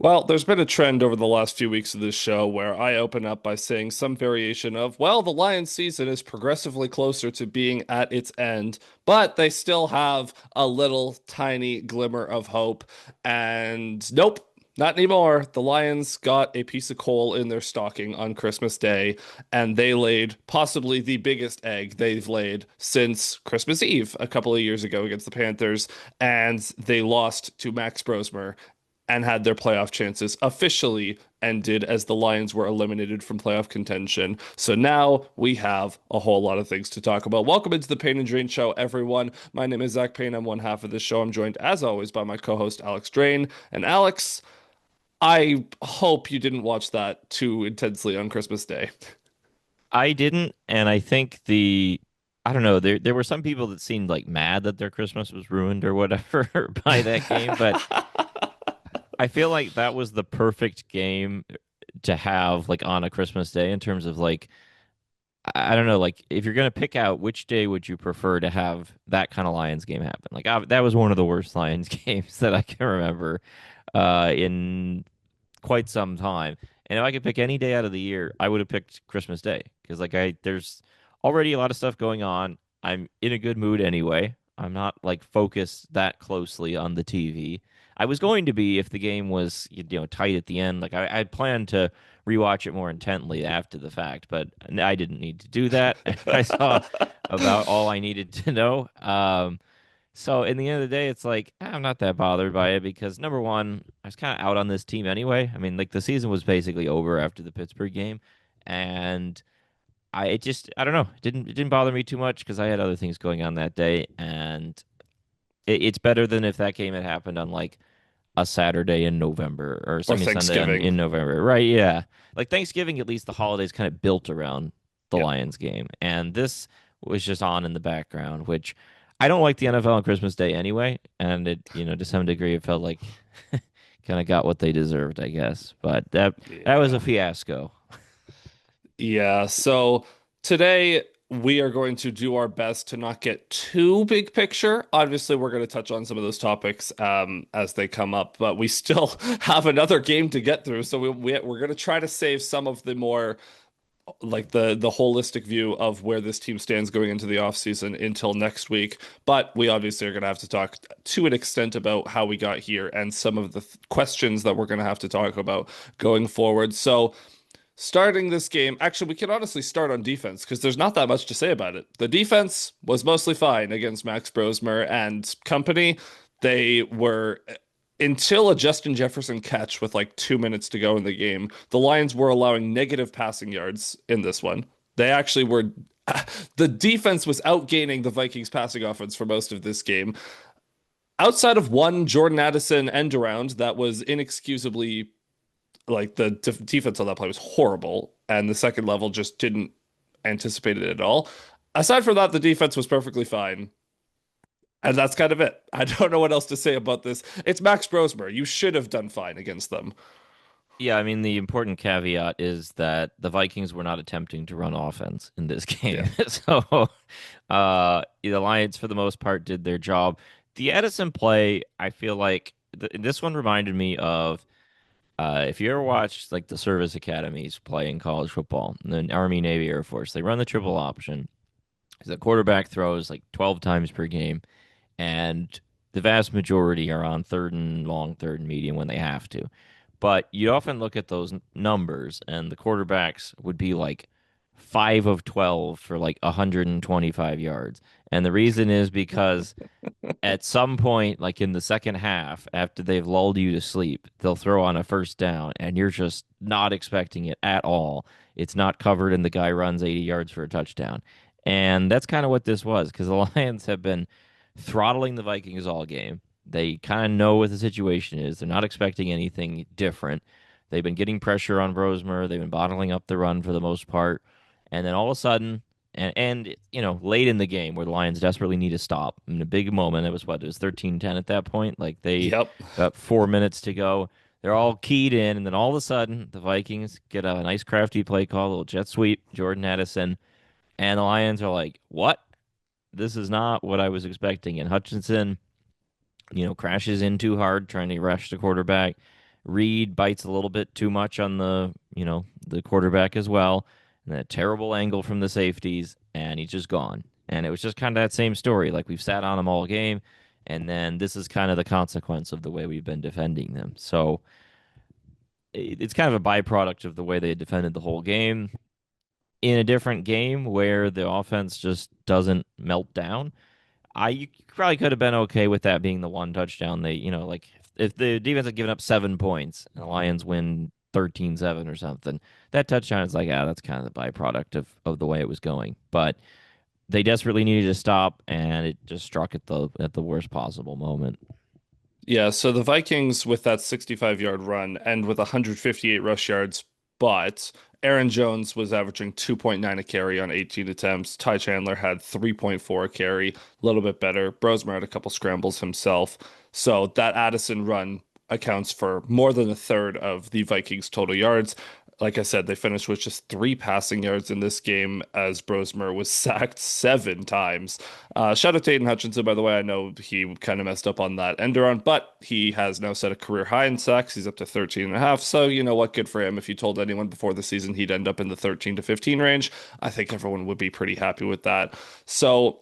Well, there's been a trend over the last few weeks of this show where I open up by saying some variation of, well, the Lions season is progressively closer to being at its end, but they still have a little tiny glimmer of hope. And nope, not anymore. The Lions got a piece of coal in their stocking on Christmas Day, and they laid possibly the biggest egg they've laid since Christmas Eve a couple of years ago against the Panthers, and they lost to Max Brosmer and had their playoff chances officially ended as the Lions were eliminated from playoff contention. So now we have a whole lot of things to talk about. Welcome into the Payne and Drain show, everyone. My name is Zach Payne. I'm one half of this show. I'm joined, as always, by my co-host Alex Drain. And Alex, I hope you didn't watch that too intensely on Christmas Day. I didn't, and I think I don't know, there were some people that seemed like mad that their Christmas was ruined or whatever by that game, but I feel like that was the perfect game to have like on a Christmas Day in terms of like I don't know, like if you're gonna pick out which day would you prefer to have that kind of Lions game happen? Like that was one of the worst Lions games that I can remember in quite some time. And if I could pick any day out of the year, I would have picked Christmas Day because there's already a lot of stuff going on. I'm in a good mood anyway. I'm not like focused that closely on the TV. I was going to be if the game was tight at the end. Like I'd planned to rewatch it more intently after the fact, but I didn't need to do that. I saw about all I needed to know. So in the end of the day, it's like I'm not that bothered by it because number one, I was kind of out on this team anyway. I mean, like the season was basically over after the Pittsburgh game, and I don't know, it didn't bother me too much because I had other things going on that day, and it's better than if that game had happened on like a Saturday in November or Or something Sunday Thanksgiving. in November, right? Yeah, like Thanksgiving, at least the holidays kind of built around the Yeah. Lions game, and this was just on in the background, which I don't like the NFL on Christmas Day anyway, and to some degree, it felt like kind of got what they deserved, I guess. But that was a Yeah. fiasco. Yeah, so today we are going to do our best to not get too big picture. Obviously, we're going to touch on some of those topics as they come up, but we still have another game to get through. So we're going to try to save some of the more like the holistic view of where this team stands going into the offseason until next week. But we obviously are going to have to talk to an extent about how we got here and some of the questions that we're going to have to talk about going forward. So starting this game, actually, we can honestly start on defense because there's not that much to say about it. The defense was mostly fine against Max Brosmer and company. They were until a Justin Jefferson catch with like 2 minutes to go in the game. The Lions were allowing negative passing yards in this one. They actually were. The defense was outgaining the Vikings passing offense for most of this game. Outside of one Jordan Addison end around that was inexcusably like the defense on that play was horrible, and the second level just didn't anticipate it at all. Aside from that, the defense was perfectly fine. And that's kind of it. I don't know what else to say about this. It's Max Brosmer. You should have done fine against them. Yeah, I mean, the important caveat is that the Vikings were not attempting to run offense in this game. Yeah. So, the Lions, for the most part, did their job. The Edison play, I feel like this one reminded me of if you ever watched like the service academies play in college football, the Army, Navy, Air Force, they run the triple option. The quarterback throws like 12 times per game, and the vast majority are on third and long, third and medium when they have to. But you often look at those numbers, and the quarterbacks would be like 5 of 12 for like 125 yards. And the reason is because at some point, like in the second half, after they've lulled you to sleep, they'll throw on a first down, and you're just not expecting it at all. It's not covered, and the guy runs 80 yards for a touchdown. And that's kind of what this was because the Lions have been throttling the Vikings all game. They kind of know what the situation is. They're not expecting anything different. They've been getting pressure on Brosmer. They've been bottling up the run for the most part. And then all of a sudden, late in the game where the Lions desperately need to stop in a big moment, it was 13-10 at that point. Like they Yep. got 4 minutes to go. They're all keyed in, and then all of a sudden, the Vikings get a nice crafty play call, a little jet sweep, Jordan Addison, and the Lions are like, "What? This is not what I was expecting." And Hutchinson, crashes in too hard trying to rush the quarterback, Reed bites a little bit too much on the quarterback as well, and a terrible angle from the safeties, and he's just gone. And it was just kind of that same story. Like we've sat on him all game, and then this is kind of the consequence of the way we've been defending them. So it's kind of a byproduct of the way they defended the whole game. In a different game where the offense just doesn't melt down, you probably could have been okay with that being the one touchdown. Like if the defense had given up 7 points and the Lions win 13-7 or something, that touchdown is like, that's kind of the byproduct of the way it was going. But they desperately needed to stop, and it just struck at the worst possible moment. Yeah, so the Vikings with that 65-yard run and with 158 rush yards, but Aaron Jones was averaging 2.9 a carry on 18 attempts. Ty Chandler had 3.4 a carry, a little bit better. Brosmer'd had a couple scrambles himself. So that Addison run accounts for more than a third of the Vikings' total yards. Like I said, they finished with just 3 passing yards in this game as Brosmer was sacked 7 times. Shout out to Aiden Hutchinson, by the way. I know he kind of messed up on that end around, but he has now set a career high in sacks. He's up to 13 and a half. So, you know what? Good for him. If you told anyone before the season he'd end up in the 13 to 15 range, I think everyone would be pretty happy with that. So,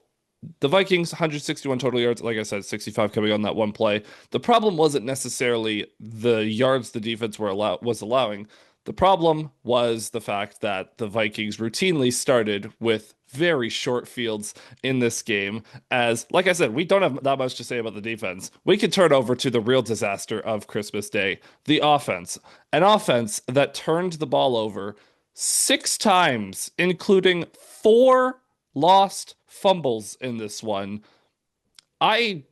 the Vikings, 161 total yards. Like I said, 65 coming on that one play. The problem wasn't necessarily the yards the defense was allowing. The problem was the fact that the Vikings routinely started with very short fields in this game. As, like I said, we don't have that much to say about the defense. We can turn over to the real disaster of Christmas Day, the offense. An offense that turned the ball over 6 times, including 4 lost fumbles in this one. I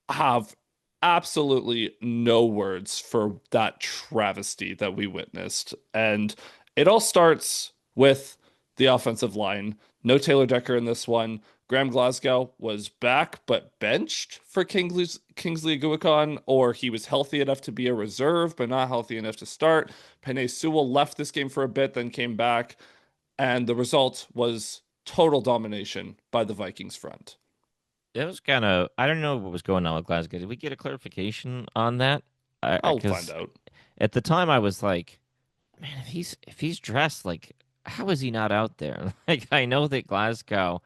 have absolutely no words for that travesty that we witnessed. And it all starts with the offensive line. No Taylor Decker in this one. Graham Glasgow was back but benched for Kingsley Aguakon, or he was healthy enough to be a reserve but not healthy enough to start. Penei Sewell left this game for a bit, then came back, and the result was total domination by the Vikings front. It was kind of, I don't know what was going on with Glasgow. Did we get a clarification on that? I'll find Because out. at the time I was like, man, if he's dressed, like, how is he not out there? Like, I know that Glasgow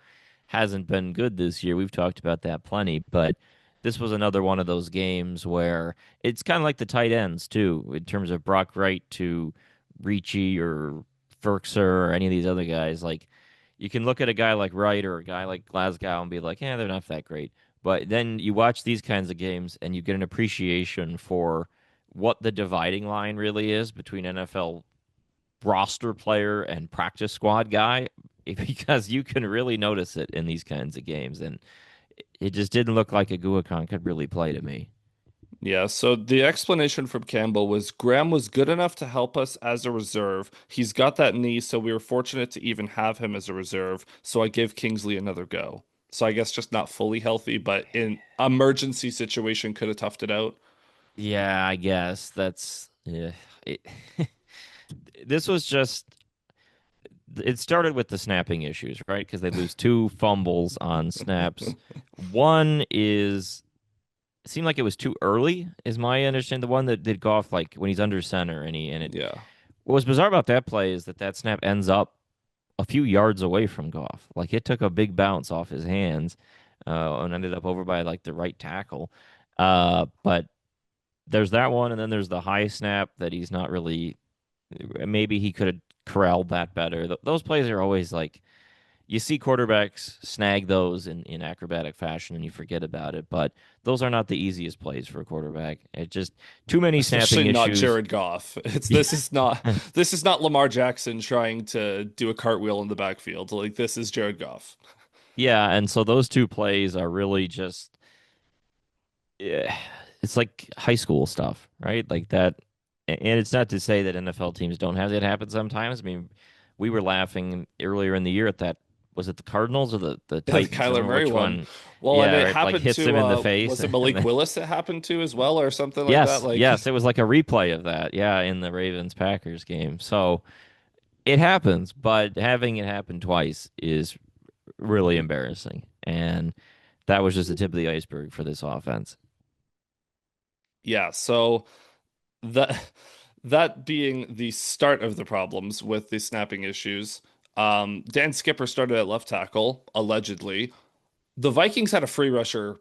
hasn't been good this year. We've talked about that plenty, but this was another one of those games where it's kind of like the tight ends too, in terms of Brock Wright to Ricci or Ferkser or any of these other guys. Like, you can look at a guy like Wright or a guy like Glasgow and be like, yeah, they're not that great. But then you watch these kinds of games and you get an appreciation for what the dividing line really is between NFL roster player and practice squad guy, because you can really notice it in these kinds of games. And it just didn't look like a Guacon could really play to me. Yeah, so the explanation from Campbell was Graham was good enough to help us as a reserve. He's got that knee, so we were fortunate to even have him as a reserve. So I give Kingsley another go. So I guess just not fully healthy, but in emergency situation could have toughed it out. Yeah, I guess that's yeah. It, this was just it started with the snapping issues, right? Because they lose 2 fumbles on snaps. One is it seemed like it was too early, is my understanding. The one that did Goff like when he's under center and it. Yeah. What was bizarre about that play is that snap ends up a few yards away from Goff. Like it took a big bounce off his hands, and ended up over by like the right tackle. But there's that one, and then there's the high snap that he's not really. Maybe he could have corralled that better. Those plays are always like you see quarterbacks snag those in acrobatic fashion and you forget about it. But those are not the easiest plays for a quarterback. It just too many Especially snapping not issues. Jared Goff. It's this is not Lamar Jackson trying to do a cartwheel in the backfield. Like this is Jared Goff. Yeah, and so those 2 plays are really just yeah, it's like high school stuff, right? Like that. And it's not to say that NFL teams don't have that happen sometimes. I mean, we were laughing earlier in the year at that. Was it the Cardinals or the Yeah, the Titans? I don't Kyler remember Murray which one. one. Well, and Yeah, it right. Like happened hits to him in the face. was it And Malik then, Willis it happened to as well or something like that? yes, Like yes, it was like a replay of that. Yeah, in the Ravens Packers game. So it happens, but having it happen twice is really embarrassing. And that was just the tip of the iceberg for this offense. yeah, so that that being the start of the problems with the snapping issues. Dan Skipper started at left tackle, allegedly. The Vikings had a free rusher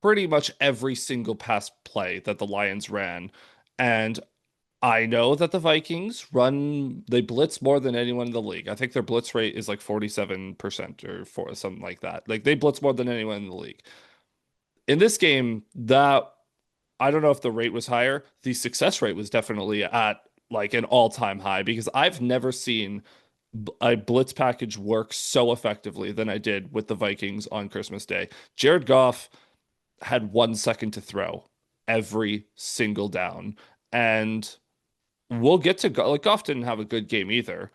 pretty much every single pass play that the Lions ran. And I know that the Vikings they blitz more than anyone in the league. I think their blitz rate is like 47% or for something like that. Like they blitz more than anyone in the league. In this game, that I don't know if the rate was higher. The success rate was definitely at like an all-time high because I've never seen a blitz package work so effectively than I did with the Vikings on Christmas Day. Jared Goff had 1 second to throw every single down. And we'll get to go like Goff didn't have a good game either.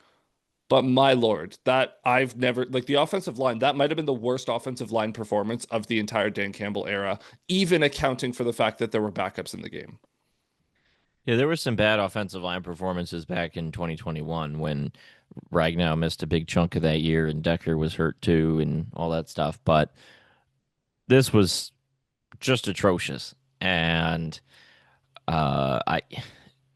But my lord, that I've never like the offensive line, that might have been the worst offensive line performance of the entire Dan Campbell era, even accounting for the fact that there were backups in the game. Yeah, there were some bad offensive line performances back in 2021 when Ragnow missed a big chunk of that year and Decker was hurt too and all that stuff. But this was just atrocious. And I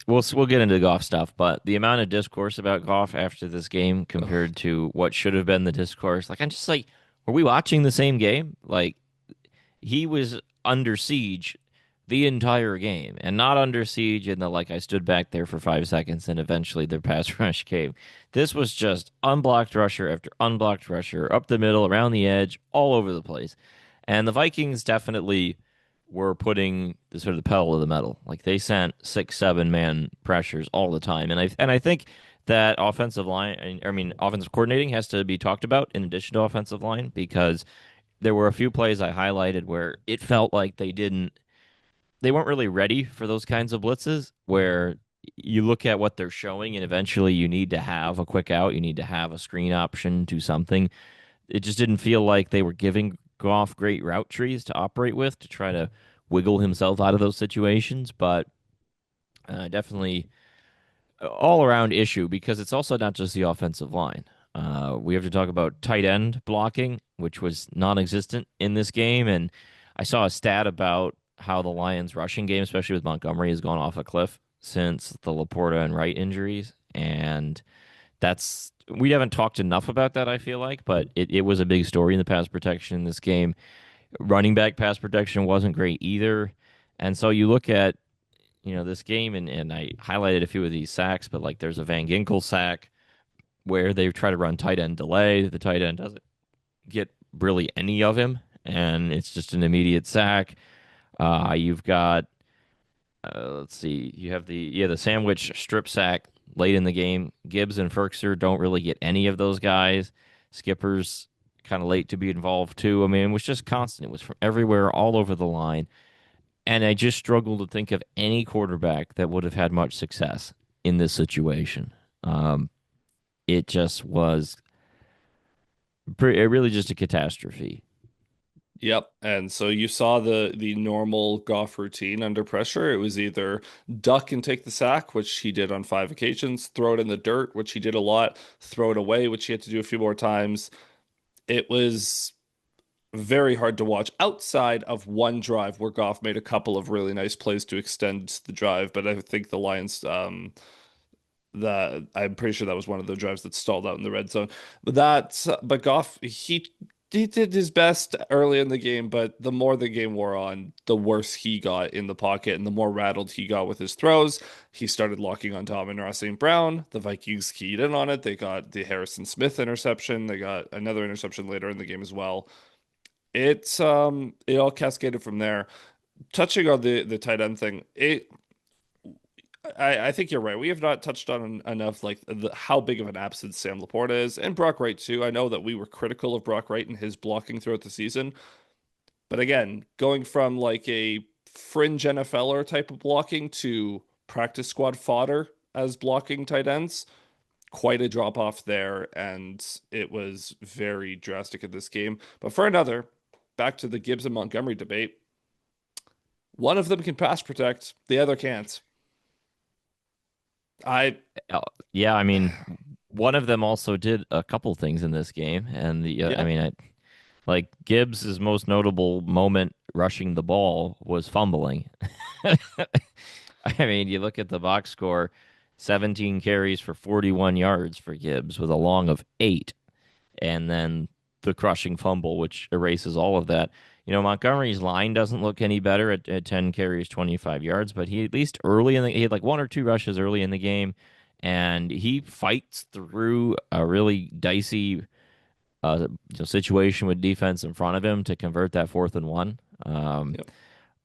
we'll get into golf stuff, but the amount of discourse about golf after this game Ugh. compared to what should have been the discourse, like I'm just like, were we watching the same game? Like he was under siege the entire game and not under siege in the like I stood back there for 5 seconds and eventually their pass rush came. This was just unblocked rusher after unblocked rusher up the middle, around the edge, all over the place. And the Vikings definitely were putting the sort of the pedal to the metal. Like they sent 6, 7 man pressures all the time. And I think that offensive line, I mean offensive coordinating has to be talked about in addition to offensive line because there were a few plays I highlighted where it felt like they weren't really ready for those kinds of blitzes where you look at what they're showing and eventually you need to have a quick out, you need to have a screen option, do something. It just didn't feel like they were giving Goff great route trees to operate with to try to wiggle himself out of those situations, but definitely all around issue because it's also not just the offensive line. We have to talk about tight end blocking, which was non existent in this game. And I saw a stat about how the Lions' rushing game, especially with Montgomery, has gone off a cliff since the Laporta and Wright injuries. And we haven't talked enough about that, I feel like, but it was a big story in the pass protection in this game. Running back pass protection wasn't great either. And so you look at this game, and I highlighted a few of these sacks, but like there's a Van Ginkel sack where they try to run tight end delay. The tight end doesn't get really any of him, and it's just an immediate sack. You've got let's see, you have the sandwich strip sack late in the game. Gibbs and Ferkser don't really get any of those guys. Skipper's kind of late to be involved too. I mean, it was just constant. It was from everywhere, all over the line. And I just struggle to think of any quarterback that would have had much success in this situation. It just was really just a catastrophe. Yep. And so you saw the normal Goff routine under pressure. It was either duck and take the sack, which he did on 5 occasions, throw it in the dirt, which he did a lot, throw it away, which he had to do a few more times. It was very hard to watch outside of one drive where Goff made a couple of really nice plays to extend the drive. But I think the Lions, I'm pretty sure that was one of the drives that stalled out in the red zone. But Goff, he did his best early in the game, but the more the game wore on, the worse he got in the pocket and the more rattled he got with his throws. He started locking on Tom and Ross St. Brown. The Vikings keyed in on it. They got the Harrison Smith interception. They got another interception later in the game as well. It all cascaded from there. Touching on the tight end thing, I think you're right. We have not touched on enough like how big of an absence Sam Laporta is, and Brock Wright too. I know that we were critical of Brock Wright and his blocking throughout the season, but again, going from like a fringe NFLer type of blocking to practice squad fodder as blocking tight ends, quite a drop off there, and it was very drastic in this game. But for another, back to the Gibbs and Montgomery debate. One of them can pass protect, the other can't. I Uh, Yeah, I mean, one of them also did a couple things in this game, and I yeah. mean, like Gibbs's most notable moment rushing the ball was fumbling. I mean, you look at the box score, 17 carries for 41 yards for Gibbs with a long of 8, and then the crushing fumble, which erases all of that. Montgomery's line doesn't look any better at 10 carries, 25 yards, but he at least he had like one or two rushes early in the game, and he fights through a really dicey situation with defense in front of him to convert that 4th and 1. Yep.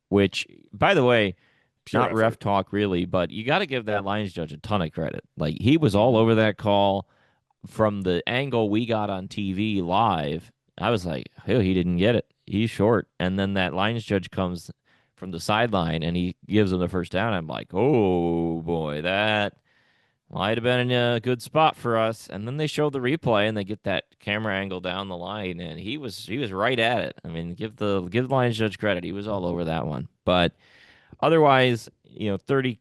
Which, by the way, Pure not ref effort. talk really, but you got to give that Lions judge a ton of credit. Like he was all Hmm. over that call from the angle we got on TV live. I was like, oh, he didn't get it. He's short. And then that Lions judge comes from the sideline and he gives him the first down. I'm like, oh boy, that might have been a good spot for us. And then they show the replay and they get that camera angle down the line, and he was right at it. I mean, give the Lions judge credit. He was all over that one. But otherwise, 30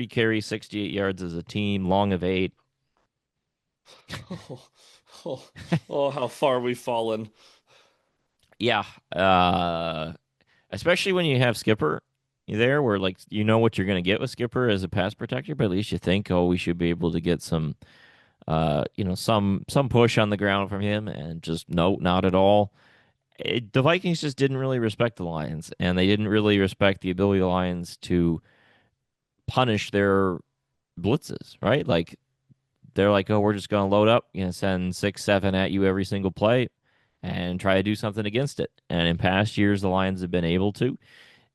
carries, 68 yards as a team, long of 8. Oh, oh, oh, how far we've fallen. Yeah, uh, especially when you have Skipper there, where like you know what you're going to get with Skipper as a pass protector, but at least you think, oh, we should be able to get some push on the ground from him, and just no, not at all. The Vikings just didn't really respect the Lions, and they didn't really respect the ability of the Lions to punish their blitzes, right? Like they're like, oh, we're just going to load up, send 6, 7 at you every single play, and try to do something against it. And in past years, the Lions have been able to.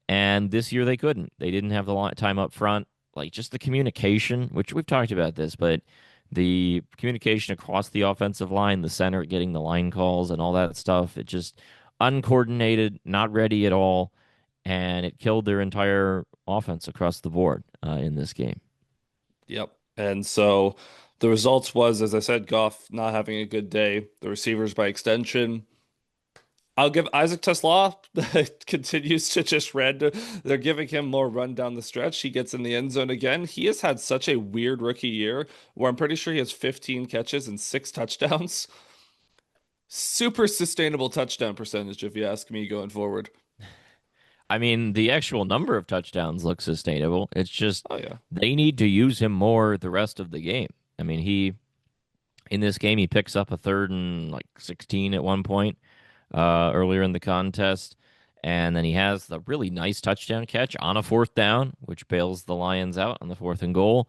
And this year they couldn't. They didn't have the time up front. Like just the communication, which we've talked about this, but the communication across the offensive line, the center getting the line calls and all that stuff, it just uncoordinated, not ready at all, and it killed their entire offense across the board in this game. Yep. And so the results was, as I said, Goff not having a good day. The receivers by extension. I'll give Isaac Tesla continues to just red. They're giving him more run down the stretch. He gets in the end zone again. He has had such a weird rookie year where I'm pretty sure he has 15 catches and 6 touchdowns. Super sustainable touchdown percentage, if you ask me, going forward. I mean, the actual number of touchdowns looks sustainable. It's just Oh yeah. they need to use him more the rest of the game. I mean, in this game he picks up a 3rd and 16 at one point earlier in the contest, and then he has the really nice touchdown catch on a 4th down, which bails the Lions out on the 4th and goal.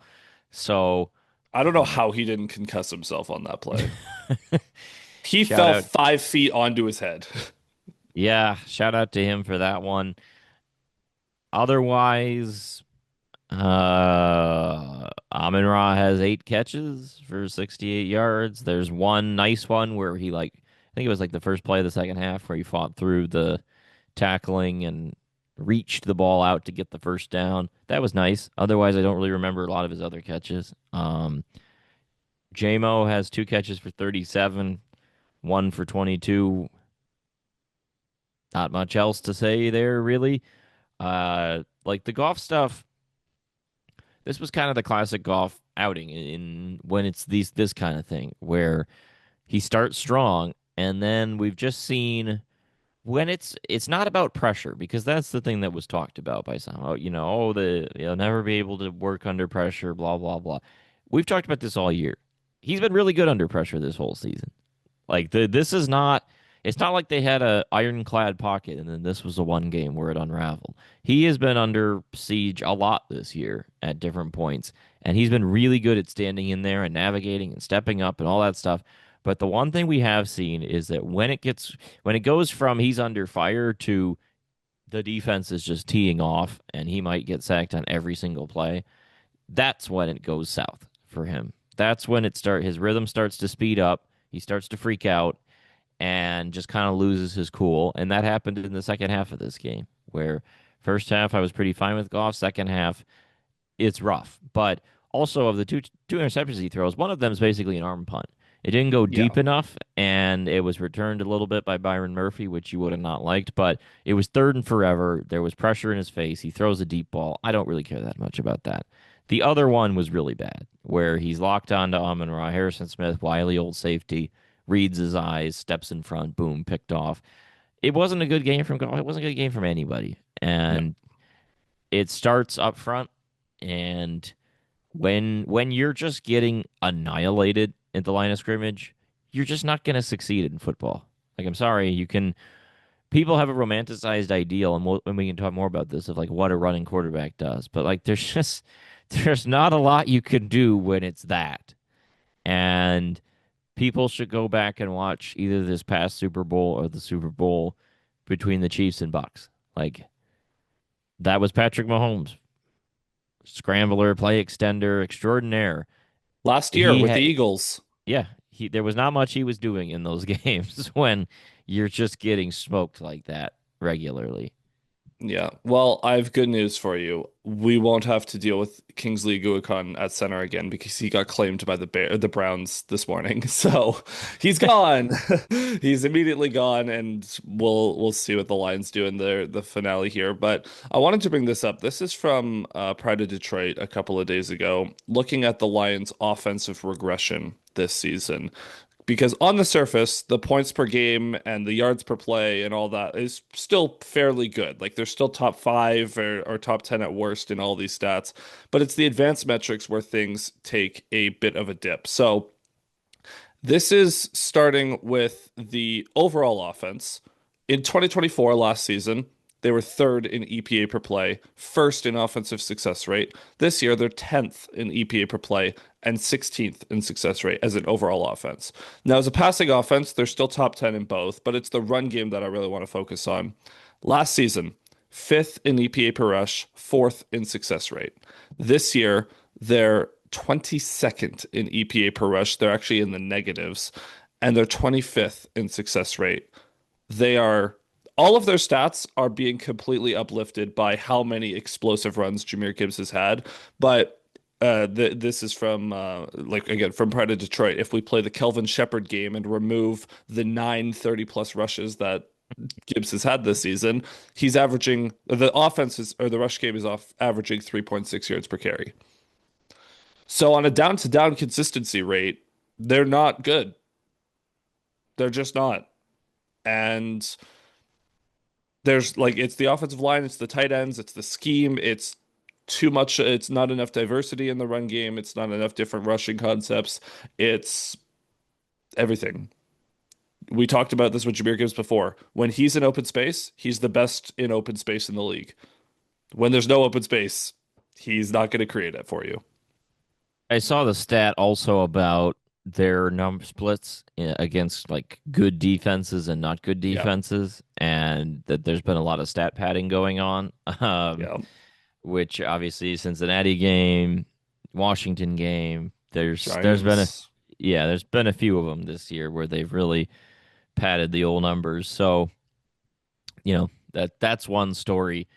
So, I don't know uh, how he didn't concuss himself on that play. He shout fell out, 5 feet onto his head. yeah, shout out to him for that one. Otherwise, Amon-Ra has 8 catches for 68 yards. There's one nice one where I think it was like the first play of the second half where he fought through the tackling and reached the ball out to get the first down. That was nice. Otherwise, I don't really remember a lot of his other catches. JMO has 2 catches for 37, one for 22. Not much else to say there, really. Like the golf stuff, this was kind of the classic golf outing in when it's this kind of thing where he starts strong, and then we've just seen when it's not about pressure, because that's the thing that was talked about by some. Oh, he'll never be able to work under pressure, blah blah blah. We've talked about this all year. He's been really good under pressure this whole season. Like this is not. It's not like they had a ironclad pocket and then this was the one game where it unraveled. He has been under siege a lot this year at different points, and he's been really good at standing in there and navigating and stepping up and all that stuff. But the one thing we have seen is that when it goes from he's under fire to the defense is just teeing off and he might get sacked on every single play, that's when it goes south for him. That's when his rhythm starts to speed up. He starts to freak out and just kind of loses his cool. And that happened in the second half of this game, where first half I was pretty fine with Goff. Second half, it's rough. But also of the two interceptions he throws, one of them is basically an arm punt. It didn't go Yeah. deep enough, and it was returned a little bit by Byron Murphy, which you would have not liked. But it was 3rd and forever. There was pressure in his face. He throws a deep ball. I don't really care that much about that. The other one was really bad, where he's locked onto Amon-Ra, Harrison Smith, wily old safety, reads his eyes, steps in front, boom, picked off. It wasn't a good game from Goff. It wasn't a good game from anybody. No. And it starts up front. And when you're just getting annihilated at the line of scrimmage, you're just not going to succeed in football. Like, I'm sorry, you can. People have a romanticized ideal, and we can talk more about this of like what a running quarterback does. But like, there's not a lot you can do when it's that. And people should go back and watch either this past Super Bowl or the Super Bowl between the Chiefs and Bucks. Like, that was Patrick Mahomes, scrambler, play extender extraordinaire. Last year He with the had, Eagles. yeah, there was not much he was doing in those games when you're just getting smoked like that regularly. Yeah. Well, I have good news for you. We won't have to deal with Kingsley Guakon at center again because he got claimed by the Browns this morning. So he's gone. He's immediately gone, and we'll see what the Lions do in the finale here. But I wanted to bring this up. This is from Pride of Detroit a couple of days ago, looking at the Lions' offensive regression this season. Because on the surface, the points per game and the yards per play and all that is still fairly good. Like they're still top five or top 10 at worst in all these stats. But it's the advanced metrics where things take a bit of a dip. So this is starting with the overall offense. In 2024, last season, they were third in EPA per play, first in offensive success rate. This year, they're 10th in EPA per play and 16th in success rate as an overall offense. Now, as a passing offense, they're still top 10 in both, but it's the run game that I really want to focus on. Last season, fifth in EPA per rush, fourth in success rate. This year, they're 22nd in EPA per rush. They're actually in the negatives, and they're 25th in success rate. They are all of their stats are being completely uplifted by how many explosive runs Jahmyr Gibbs has had. But this is from like again from Pride of Detroit. If we play the Kelvin Shepherd game and remove the 930 plus rushes that Gibbs has had this season, he's averaging the offense is or the rush game is off averaging 3.6 yards per carry. So on a down to down consistency rate, they're not good. They're just not. And there's like it's the offensive line, it's the tight ends, it's the scheme, it's too much, it's not enough diversity in the run game, it's not enough different rushing concepts. It's everything. We talked about this with Jahmyr Gibbs before. When he's in open space, he's the best in open space in the league. When there's no open space, he's not going to create it for you. I saw the stat also about their number splits against like good defenses and not good Yeah. defenses, and that there's been a lot of stat padding going on. Yeah. Which obviously Cincinnati game, Washington game, there's been a Giants. there's been a few of them this year where they've really padded the old numbers. So that's one story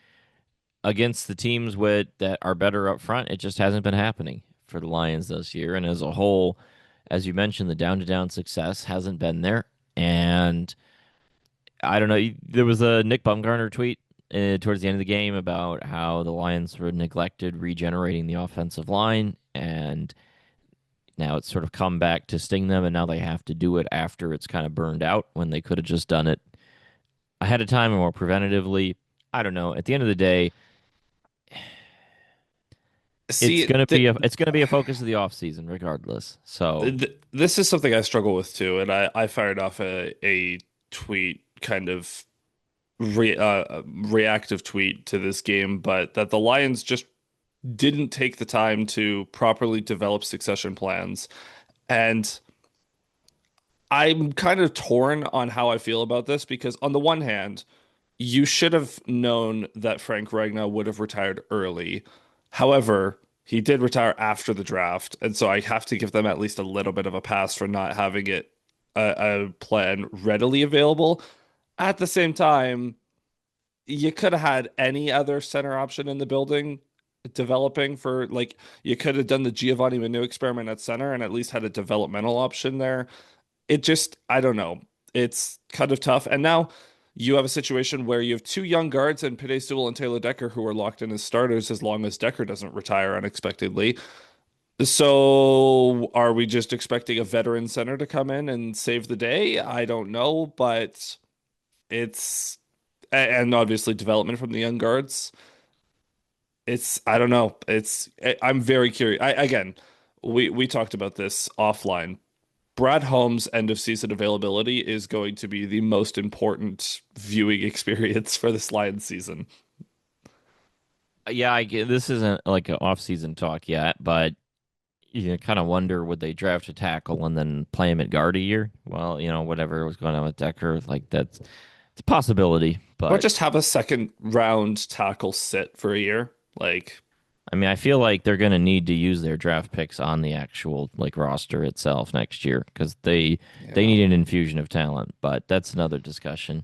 against the teams with that are better up front. It just hasn't been happening for the Lions this year, and as a whole, as you mentioned, the down to down success hasn't been there. And I don't know. There was a Nick Bumgarner tweet towards the end of the game about how the Lions were neglected regenerating the offensive line, and now it's sort of come back to sting them, and now they have to do it after it's kind of burned out when they could have just done it ahead of time or more preventatively. I don't know. At the end of the day, See, th it's gonna be a focus of the offseason regardless. So th this is something I struggle with too, and I fired off a tweet kind of reactive tweet to this game, but that the Lions just didn't take the time to properly develop succession plans. And I'm kind of torn on how I feel about this because, on the one hand, you should have known that Frank Ragnow would have retired early. However, he did retire after the draft, and so I have to give them at least a little bit of a pass for not having a plan readily available. At the same time, you could have had any other center option in the building developing for like you could have done the Giovanni Manu experiment at center and at least had a developmental option there. It just, I don't know. It's kind of tough. And now you have a situation where you have two young guards and Penei Sewell and Taylor Decker who are locked in as starters as long as Decker doesn't retire unexpectedly. So are we just expecting a veteran center to come in and save the day? I don't know, but it's and obviously development from the young guards. I don't know. I'm very curious. Again, we talked about this offline. Brad Holmes' end of season availability is going to be the most important viewing experience for this Lions season. Yeah, I get this isn't like an off-season talk yet, but you kind of wonder would they draft a tackle and then play him at guard a year? Well, whatever was going on with Decker, like it's a possibility, Or but just have a second round tackle sit for a year. Like, I mean, I feel like they're going to need to use their draft picks on the actual like roster itself next year because they yeah, need an infusion of talent, but that's another discussion.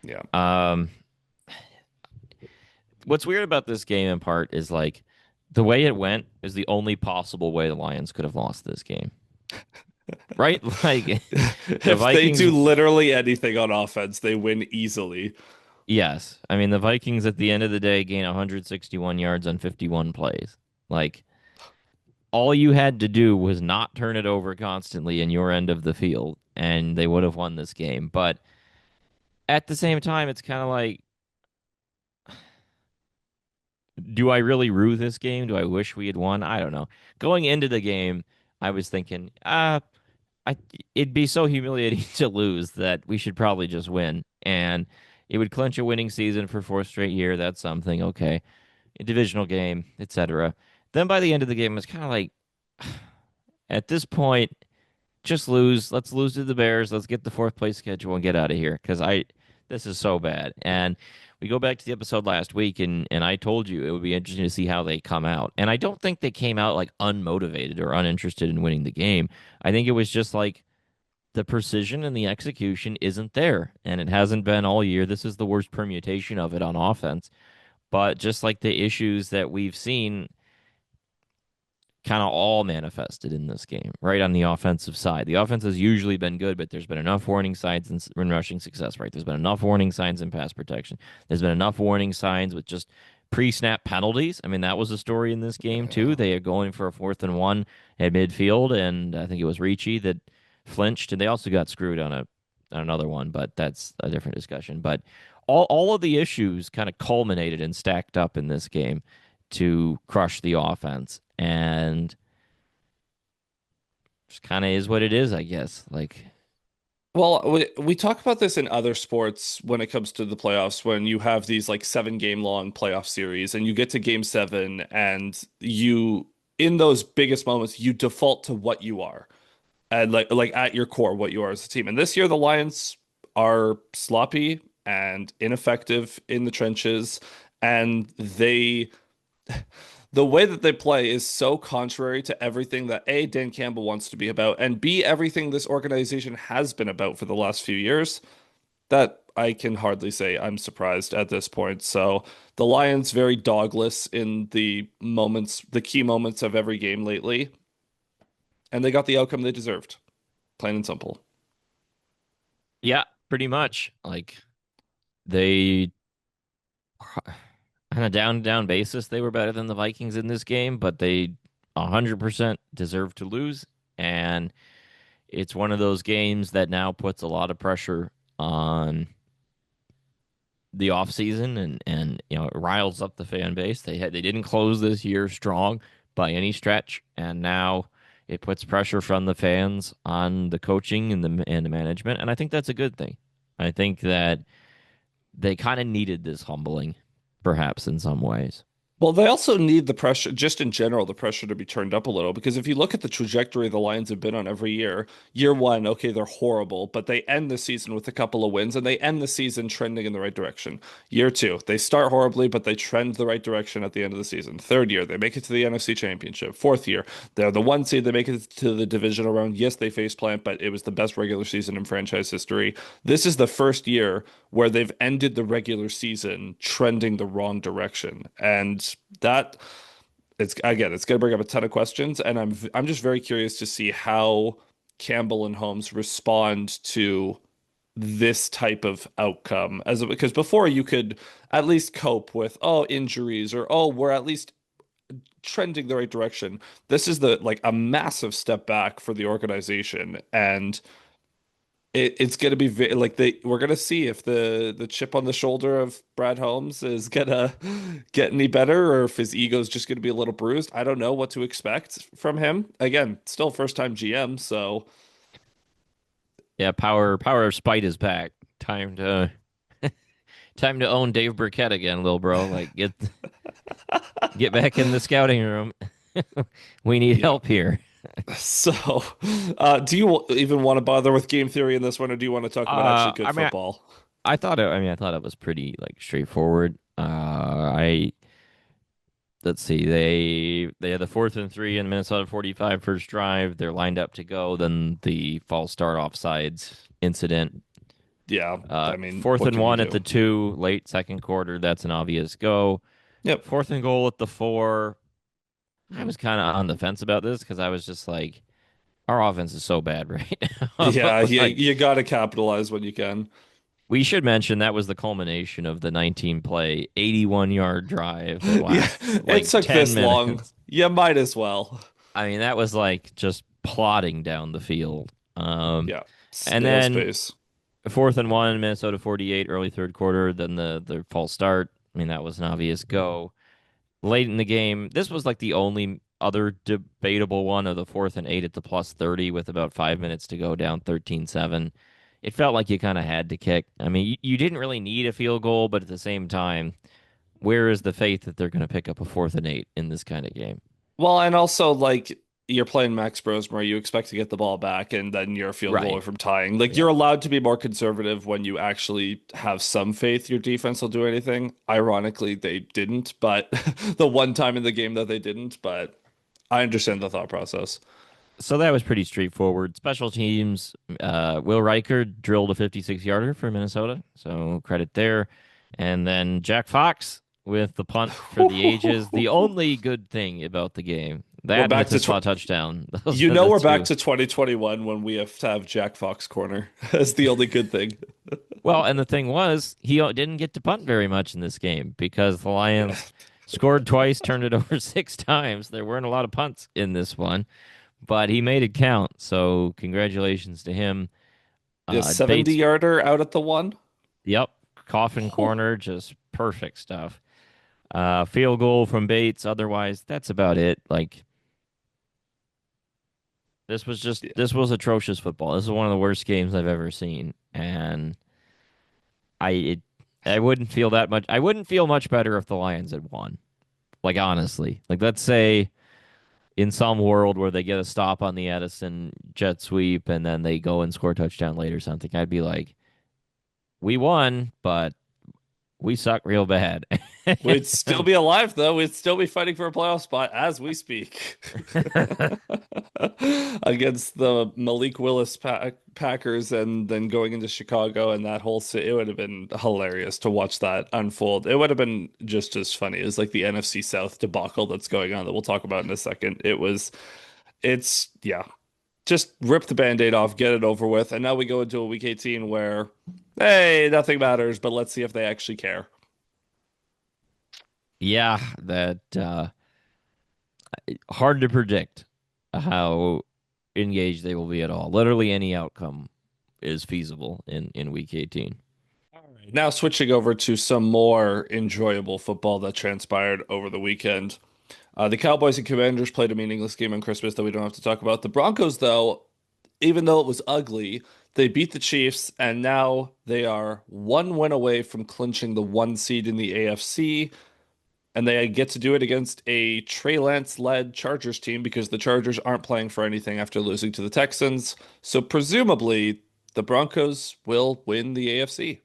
yeah. Um, what's weird about this game in part is like the way it went is the only possible way the Lions could have lost this game. Right? Like the If they Vikings, do literally anything on offense, they win easily. yes. I mean, the Vikings at the end of the day gain 161 yards on 51 plays. Like all you had to do was not turn it over constantly in your end of the field and they would have won this game. But at the same time, it's kind of like, do I really rue this game? Do I wish we had won? I don't know. Going into the game, I was thinking, I it'd be so humiliating to lose that we should probably just win. And it would clinch a winning season for fourth straight year. That's something. Okay. A divisional game, etc. Then by the end of the game, it's kind of like at this point, just lose. Let's lose to the Bears. Let's get the fourth place schedule and get out of here because I this is so bad. And we go back to the episode last week, and I told you it would be interesting to see how they come out. And I don't think they came out like unmotivated or uninterested in winning the game. I think it was just like the precision and the execution isn't there, and it hasn't been all year. This is the worst permutation of it on offense. But just like the issues that we've seen kind of all manifested in this game, right on the offensive side. The offense has usually been good, but there's been enough warning signs in rushing success, right? There's been enough warning signs in pass protection. There's been enough warning signs with just pre-snap penalties. I mean, that was a story in this game too. Yeah. They are going for a 4th and 1 at midfield, and I think it was Ricci that flinched, and they also got screwed on another one, but that's a different discussion. But all of the issues kind of culminated and stacked up in this game to crush the offense. And just kind of is what it is, I guess. Like, Well, we talk about this in other sports when it comes to the playoffs, when you have these like 7 game long playoff series and you get to game seven and in those biggest moments, you default to what you are and like at your core, what you are as a team. And this year, the Lions are sloppy and ineffective in the trenches, and the way that they play is so contrary to everything that A, Dan Campbell wants to be about, and B, everything this organization has been about for the last few years, that I can hardly say I'm surprised at this point. So the Lions very dogless in the key moments of every game lately, and they got the outcome they deserved, plain and simple. yeah, pretty much. Like, they, on a down to down basis, they were better than the Vikings in this game, but they 100% deserve to lose. And it's one of those games that now puts a lot of pressure on the offseason and it riles up the fan base. They didn't close this year strong by any stretch, and now it puts pressure from the fans on the coaching and the management, and I think that's a good thing. I think that they kind of needed this humbling, perhaps in some ways. Well, they also need the pressure, just in general, the pressure to be turned up a little. Because if you look at the trajectory the Lions have been on every year, year one, okay, they're horrible, but they end the season with a couple of wins and they end the season trending in the right direction. Year two, they start horribly, but they trend the right direction at the end of the season. Third year, they make it to the NFC Championship. Fourth year, they're the one seed, they make it to the divisional round. Yes, they face plant, but it was the best regular season in franchise history. This is the first year where they've ended the regular season trending the wrong direction. And that it's going to bring up a ton of questions, and I'm just very curious to see how Campbell and Holmes respond to this type of outcome because before you could at least cope with injuries or we're at least trending the right direction. This is the like a massive step back for the organization, and it's gonna be like we're gonna see if the chip on the shoulder of Brad Holmes is gonna get any better, or if his ego's just gonna be a little bruised. I don't know what to expect from him. Again, still first time GM, so Yeah, power of spite is back. Time to own Dave Burkett again, little bro. Like get back in the scouting room. We need yeah. help here. So, do you even want to bother with game theory in this one, or do you want to talk about actually good I mean, football? I thought it was pretty like straightforward. I let's see, they had the 4th and 3 in Minnesota 45 first drive. They're lined up to go. Then the false start offsides incident. Yeah, I mean, Fourth what and can you one at do? the 2, late second quarter. That's an obvious go. Yep. Fourth and goal at the 4. I Hmm. was kind of on the fence about this because I was just like, our offense is so bad right now. Yeah, Like, you got to capitalize when you can. we should mention that was the culmination of the 19 play, 81-yard drive that Yeah, lasts it like took 10 this long. minutes. You might as well. I mean, that was like just plodding down the field. Yeah, And snail then space. 4th and 1, Minnesota 48, early third quarter. Then the false start. I mean, that was an obvious go. Late in the game, this was like the only other debatable one of the 4th and 8 at the plus 30 with about 5 minutes to go, down 13-7. It felt like you kind of had to kick. I mean, you didn't really need a field goal, but at the same time, where is the faith that they're going to pick up a 4th and 8 in this kind of game? Well, and also like you're playing Max Brosmer'd, you expect to get the ball back, and then you're a field goal Right. from tying. Like you're Yep. allowed to be more conservative when you actually have some faith your defense will do anything. Ironically, they didn't, but the one time in the game that they didn't, but I understand the thought process. So that was pretty straightforward. Special teams, Will Riker drilled a 56-yarder for Minnesota, so credit there. And then Jack Fox with the punt for the ages. The only good thing about the game, We're that and the back to Tissaw touchdown. Those you are know the we're back two. to 2021 when we have to have Jack Fox corner as the only good thing. Well, and the thing was, he didn't get to punt very much in this game because the Yeah. Lions scored twice, turned it over 6 times. There weren't a lot of punts in this one, but he made it count. So congratulations to him. Yeah, 70 Bates, yarder out at the one. yep, coffin corner, just perfect stuff. Field goal from Bates. Otherwise, that's about it. Like Yeah. this was atrocious football. This is one of the worst games I've ever seen, and I it, I wouldn't feel that much. I wouldn't feel much better if the Lions had won. Like honestly, like let's say in some world where they get a stop on the Edison jet sweep and then they go and score a touchdown late or something, I'd be like, we won, but we suck real bad. We'd still be alive though. We'd still be fighting for a playoff spot as we speak. Against the Malik Willis Packers and then going into Chicago and that whole it would have been hilarious to watch that unfold. It would have been just as funny as like the NFC South debacle that's going on that we'll talk about in a second. It's yeah, just rip the band-aid off, get it over with. And now we go into a week 18 where hey, nothing matters, but let's see if they actually care. Yeah, that hard to predict how engaged they will be at all. Literally any outcome is feasible in week 18. All right. Now switching over to some more enjoyable football that transpired over the weekend. The Cowboys and Commanders played a meaningless game on Christmas that we don't have to talk about. The Broncos, though, even though it was ugly, they beat the Chiefs, and now they are one win away from clinching the 1 seed in the AFC. And they get to do it against a Trey Lance-led Chargers team because the Chargers aren't playing for anything after losing to the Texans. So presumably, the Broncos will win the AFC.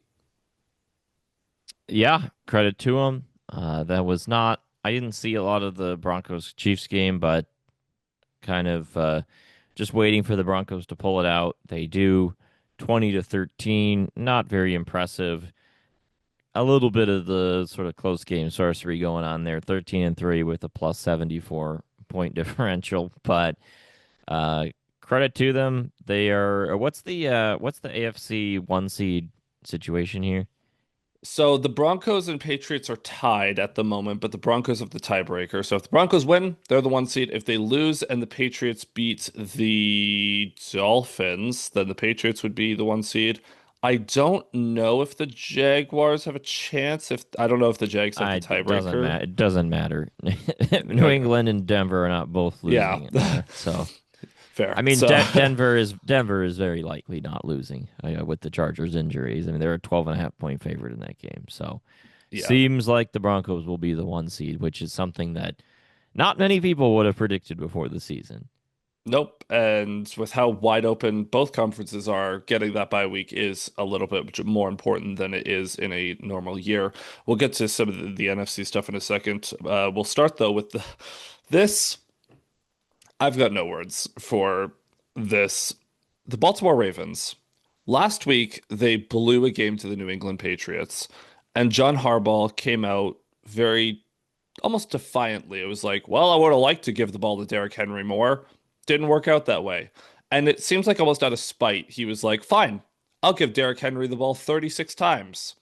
Yeah, credit to them. That was not. I didn't see a lot of the Broncos Chiefs game, but kind of just waiting for the Broncos to pull it out. They do 20-13. Not very impressive. A little bit of the sort of close game sorcery going on there. 13-3 with a plus 74 point differential, but uh, credit to them. They are. What's the AFC 1 seed situation here? So the Broncos and Patriots are tied at the moment, but the Broncos have the tiebreaker. So if the Broncos win, they're the one seed. If they lose and the Patriots beat the Dolphins, then the Patriots would be the one seed. I don't know if the Jaguars have a chance. If I don't know if the Jags have the It doesn't tiebreaker. matter. It doesn't matter. New Okay. England and Denver are not both Yeah. losing. So Fair. I mean, So Denver is very likely not losing with the Chargers injuries. I mean, they're a 12.5 point favorite in that game. So yeah. seems like the Broncos will be the one seed, which is something that not many people would have predicted before the season. Nope. And with how wide open both conferences are, getting that bye week is a little bit more important than it is in a normal year. We'll get to some of the NFC stuff in a second. We'll start though with this. I've got no words for this. The Baltimore Ravens. Last week, they blew a game to the New England Patriots, and John Harbaugh came out very almost defiantly. It was like, well, I would have liked to give the ball to Derrick Henry more. Didn't work out that way. And it seems like almost out of spite, he was like, fine, I'll give Derrick Henry the ball 36 times.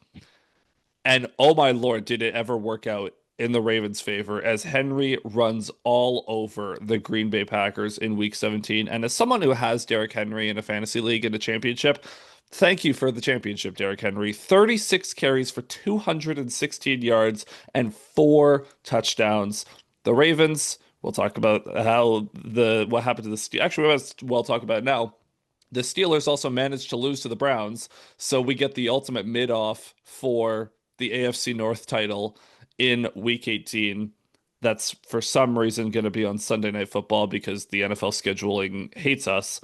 And oh my Lord, did it ever work out in the Ravens' favor as Henry runs all over the Green Bay Packers in week 17. And as someone who has Derrick Henry in a fantasy league in a championship, thank you for the championship, Derrick Henry. 36 carries for 216 yards and four touchdowns. The Ravens, we'll talk about how the what happened to the Steelers. Actually, we might as well talk about it now. The Steelers also managed to lose to the Browns, so we get the ultimate mid-off for the AFC North title in Week 18. That's for some reason going to be on Sunday Night Football because the NFL scheduling hates us.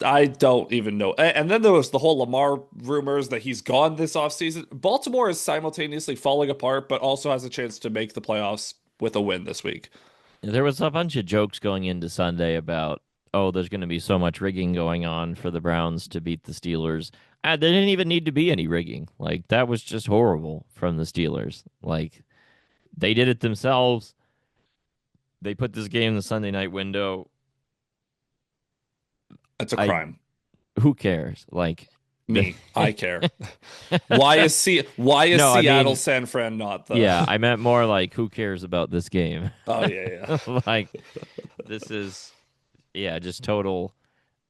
I don't even know. And then there was the whole Lamar rumors that he's gone this offseason. Baltimore is simultaneously falling apart, but also has a chance to make the playoffs with a win this week. There was a bunch of jokes going into Sunday about, oh, there's going to be so much rigging going on for the Browns to beat the Steelers. There didn't even need to be any rigging. Like, that was just horrible from the Steelers. Like, they did it themselves. They put this game in the Sunday night window. It's a I crime. Who cares? Like, Me, I care. Why is no, I Seattle mean, San Fran not yeah, the I meant more like, who cares about this game? Oh yeah, yeah. Like, this is, yeah, just total.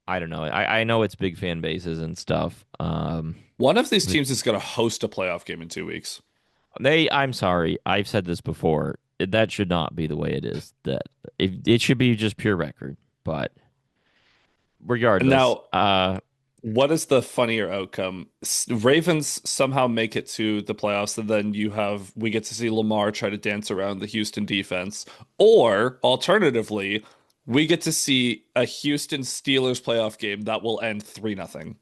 I don't know. I know it's big fan bases and stuff. One of these But teams is going to host a playoff game in 2 weeks. I'm sorry. I've said this before. That should not be the way it is. That it should be just pure record. But regardless, Now, what is the funnier outcome? Ravens somehow make it to the playoffs, and then we get to see Lamar try to dance around the Houston defense, or alternatively, we get to see a Houston Steelers playoff game that will end 3-0.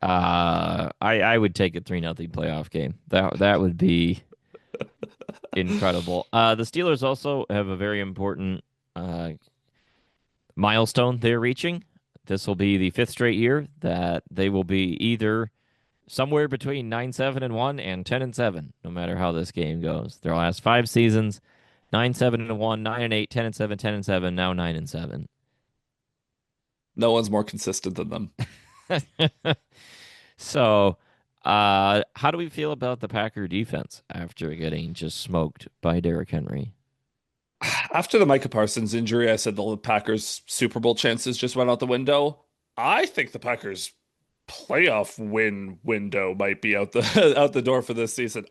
I would take a 3-0 playoff game. That would be incredible. The Steelers also have a very important uh milestone they're reaching. This will be the fifth straight year that they will be either somewhere between 9-7-1 and 10-7, no matter how this game goes. Their last 5 seasons, 9-7-1, 9-8, 10-7, 10-7, now 9-7. No one's more consistent than them. So, how do we feel about the Packer defense after getting just smoked by Derrick Henry? After the Micah Parsons injury, I said the Packers' Super Bowl chances just went out the window. I think the Packers' playoff win window might be out the out the door for this season.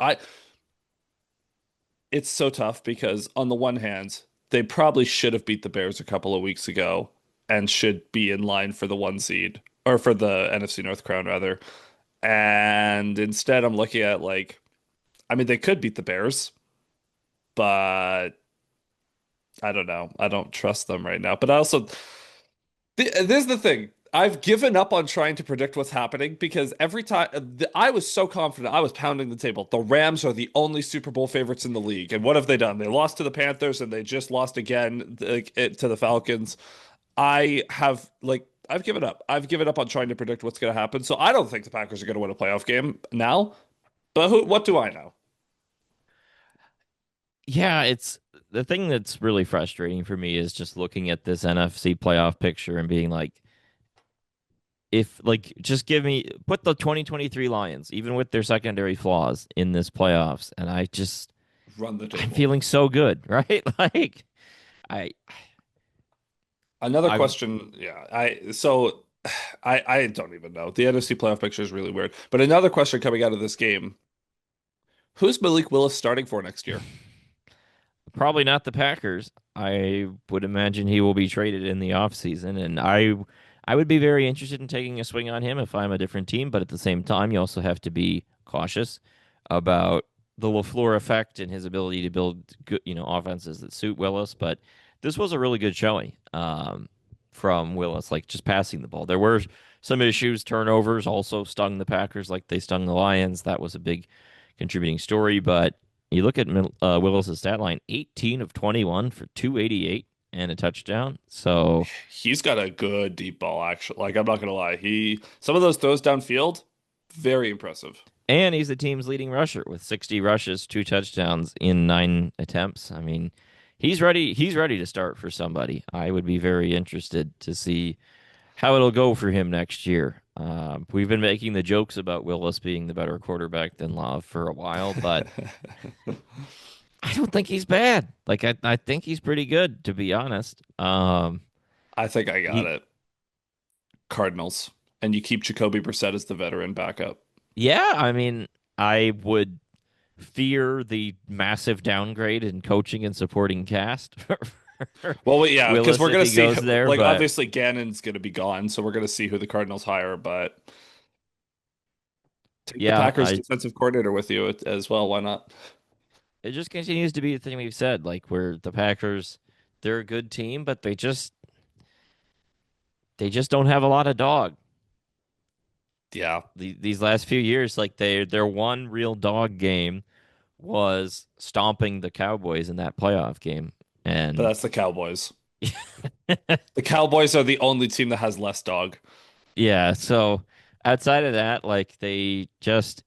It's so tough because on the one hand, they probably should have beat the Bears a couple of weeks ago and should be in line for the one seed or for the NFC North crown rather. And instead, I'm looking at like, I mean, they could beat the Bears, but I don't know. I don't trust them right now. But I also, this is the thing. I've given up on trying to predict what's happening because every time I was so confident, I was pounding the table. The Rams are the only Super Bowl favorites in the league. And what have they done? They lost to the Panthers and they just lost again to the Falcons. I've given up. I've given up on trying to predict what's going to happen. So I don't think the Packers are going to win a playoff game now. But what do I know? Yeah, it's the thing that's really frustrating for me is just looking at this NFC playoff picture and being like, if like just give me put the 2023 Lions, even with their secondary flaws, in this playoffs, and Run the I'm table. feeling so good, right? Like I Another I'm question, yeah. I don't even know. The NFC playoff picture is really weird. But another question coming out of this game: who's Malik Willis starting for next year? probably not the Packers. I would imagine he will be traded in the offseason, and I would be very interested in taking a swing on him if I'm a different team, but at the same time, you also have to be cautious about the LaFleur effect and his ability to build good, offenses that suit Willis. But this was a really good showing from Willis, like just passing the ball. There were some issues, turnovers also stung the Packers like they stung the Lions. That was a big contributing story, but you look at Willis's stat line: 18 of 21 for 288 and a touchdown. So, He's got a good deep ball, actually. Like, I'm not gonna lie. Some of those throws downfield, very impressive. and he's the team's leading rusher with 60 rushes, two touchdowns in 9 attempts. I mean, he's ready. He's ready to start for somebody. I would be very interested to see how it'll go for him next year. We've been making the jokes about Willis being the better quarterback than Love for a while, but I don't think he's bad. Like I think he's pretty good, to be honest. I think I got He it. Cardinals. And you keep Jacoby Brissett as the veteran backup. Yeah, I mean, I would fear the massive downgrade in coaching and supporting cast for Well, yeah, because Willis we're if gonna he see, goes there, like, but obviously Gannon's gonna be gone, so we're gonna see who the Cardinals hire. But take the yeah, Packers defensive coordinator with you as well. Why not? it just continues to be the thing we've said, like where the Packers, they're a good team, but they just don't have a lot of dog. Yeah, These last few years, like their one real dog game was stomping the Cowboys in that playoff game, but and that's the Cowboys. The Cowboys are the only team that has less dog. yeah, so outside of that, like they just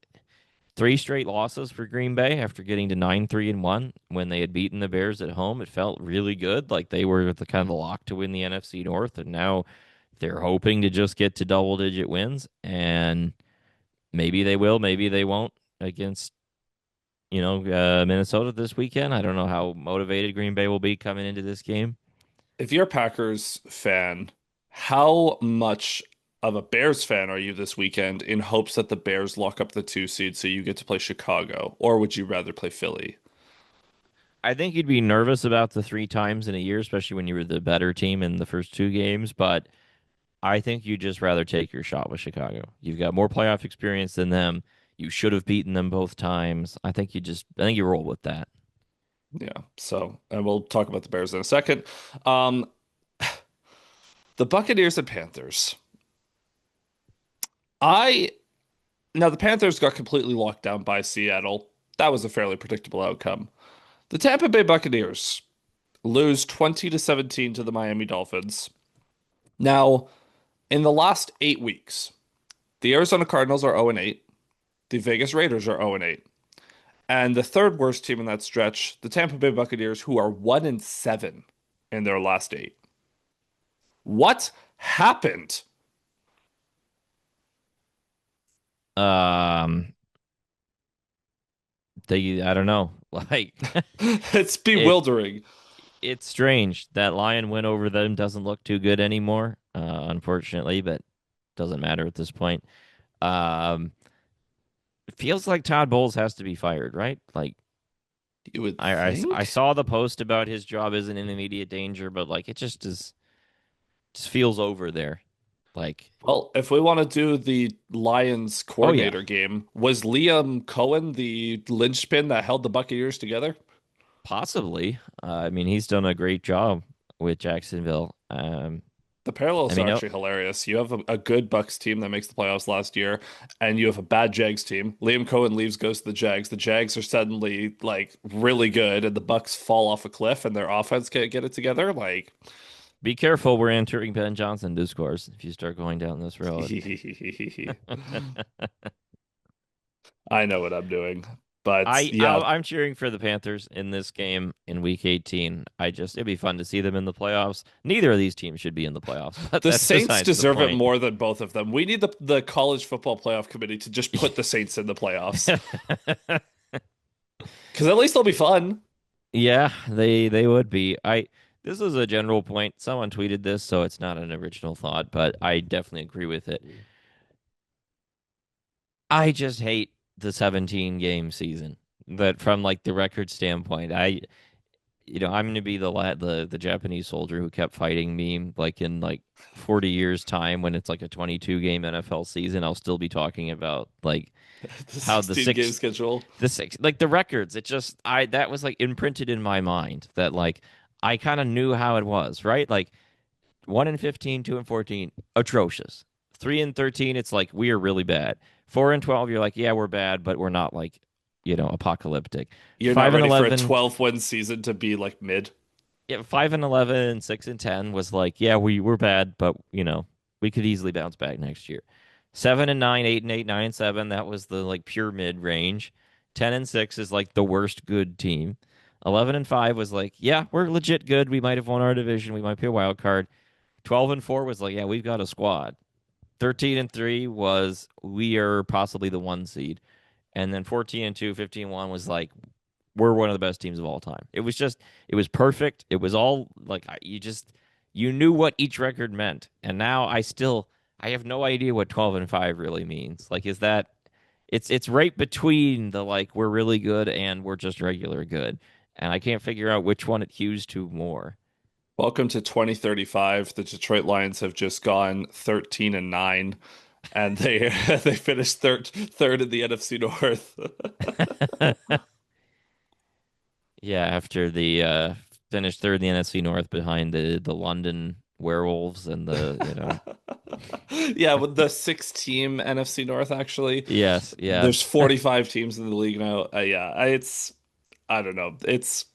three straight losses for Green Bay after getting to 9-3-1 when they had beaten the Bears at home. It felt really good, like they were the kind of the lock to win the NFC North, and now they're hoping to just get to double-digit wins, and maybe they will, maybe they won't against Minnesota this weekend. I don't know how motivated Green Bay will be coming into this game. If you're a Packers fan, how much of a Bears fan are you this weekend in hopes that the Bears lock up the 2 seed so you get to play Chicago? Or would you rather play Philly? I think you'd be nervous about the three times in a year, especially when you were the better team in the first two games, but I think you'd just rather take your shot with Chicago. You've got more playoff experience than them. You should have beaten them both times. I think you roll with that. Yeah. So, and we'll talk about the Bears in a second. Um, the Buccaneers and Panthers. I Now the Panthers got completely locked down by Seattle. That was a fairly predictable outcome. The Tampa Bay Buccaneers lose 20 to 17 to the Miami Dolphins. Now, in the last 8 weeks, the Arizona Cardinals are 0 and 8. The Vegas Raiders are 0 and 8. And the third worst team in that stretch, the Tampa Bay Buccaneers, who are 1 and 7 in their last 8. What happened? Um, I don't know. Like It's it, bewildering. it's strange that Lion win over them doesn't look too good anymore. Unfortunately, but doesn't matter at this point. Um, it feels like Todd Bowles has to be fired, right? Like You would I think? saw the post about his job isn't in immediate danger, but like it just feels over there. Like, Well, if we want to do the Lions oh yeah, coordinator game, was Liam Cohen the linchpin that held the Buccaneers together? possibly. I mean, he's done a great job with Jacksonville. The I parallels are mean, no, actually hilarious. You have a good Bucks team that makes the playoffs last year, and you have a bad Jags team. Liam Cohen leaves, goes to the Jags. The Jags are suddenly like really good, and the Bucks fall off a cliff, and their offense can't get it together. Like, be careful. We're entering Ben Johnson discourse if you start going down this road. I know what I'm doing, But yeah, I'm cheering for the Panthers in this game in Week 18. It'd be fun to see them in the playoffs. Neither of these teams should be in the playoffs, but the that's Saints besides the deserve it point. more than both of them. We need the college football playoff committee to just put the Saints in the playoffs because at least they'll be fun. Yeah, they would be. I This is a general point. Someone tweeted this, so it's not an original thought, but I definitely agree with it. I just hate the 17 game season. That from like the record standpoint, I'm going to be the Japanese soldier who kept fighting me like in like 40 years time when it's like a 22 game NFL season. I'll still be talking about like The how 16 game schedule. the six like the records. It just I that was like imprinted in my mind that like I kind of knew how it was, right? Like 1 and 15, 2 and 14, atrocious. 3 and 13, it's like we are really bad. 4 and 12, you're like, yeah, we're bad, but we're not like, apocalyptic. You're not 5 and ready for a 11, 12 win season to be like mid. yeah, 5 and 11 and 6 and 10 was like, yeah, we were bad, but we could easily bounce back next year. 7 and 9, 8 and 8, 9 and 7, that was the like pure mid range. 10 and 6 is like the worst good team. 11 and 5 was like, yeah, we're legit good. We might have won our division. We might be a wild card. 12 and 4 was like, yeah, we've got a squad. 13 and 3 was we are possibly the one seed. And then 14 and 2, 15 and 1 was like we're one of the best teams of all time. It was perfect. It was all like you knew what each record meant. And now I have no idea what 12 and 5 really means. Like is that it's right between the like we're really good and we're just regular good. And I can't figure out which one it hews to more. Welcome to 2035. The Detroit Lions have just gone 13 and 9 and they they finished third in the NFC North. Yeah, after the finished third in the NFC North behind the London Werewolves and the. Yeah, with the six team NFC North actually. Yes, yeah. There's 45 teams in the league now. Yeah, it's I don't know. It's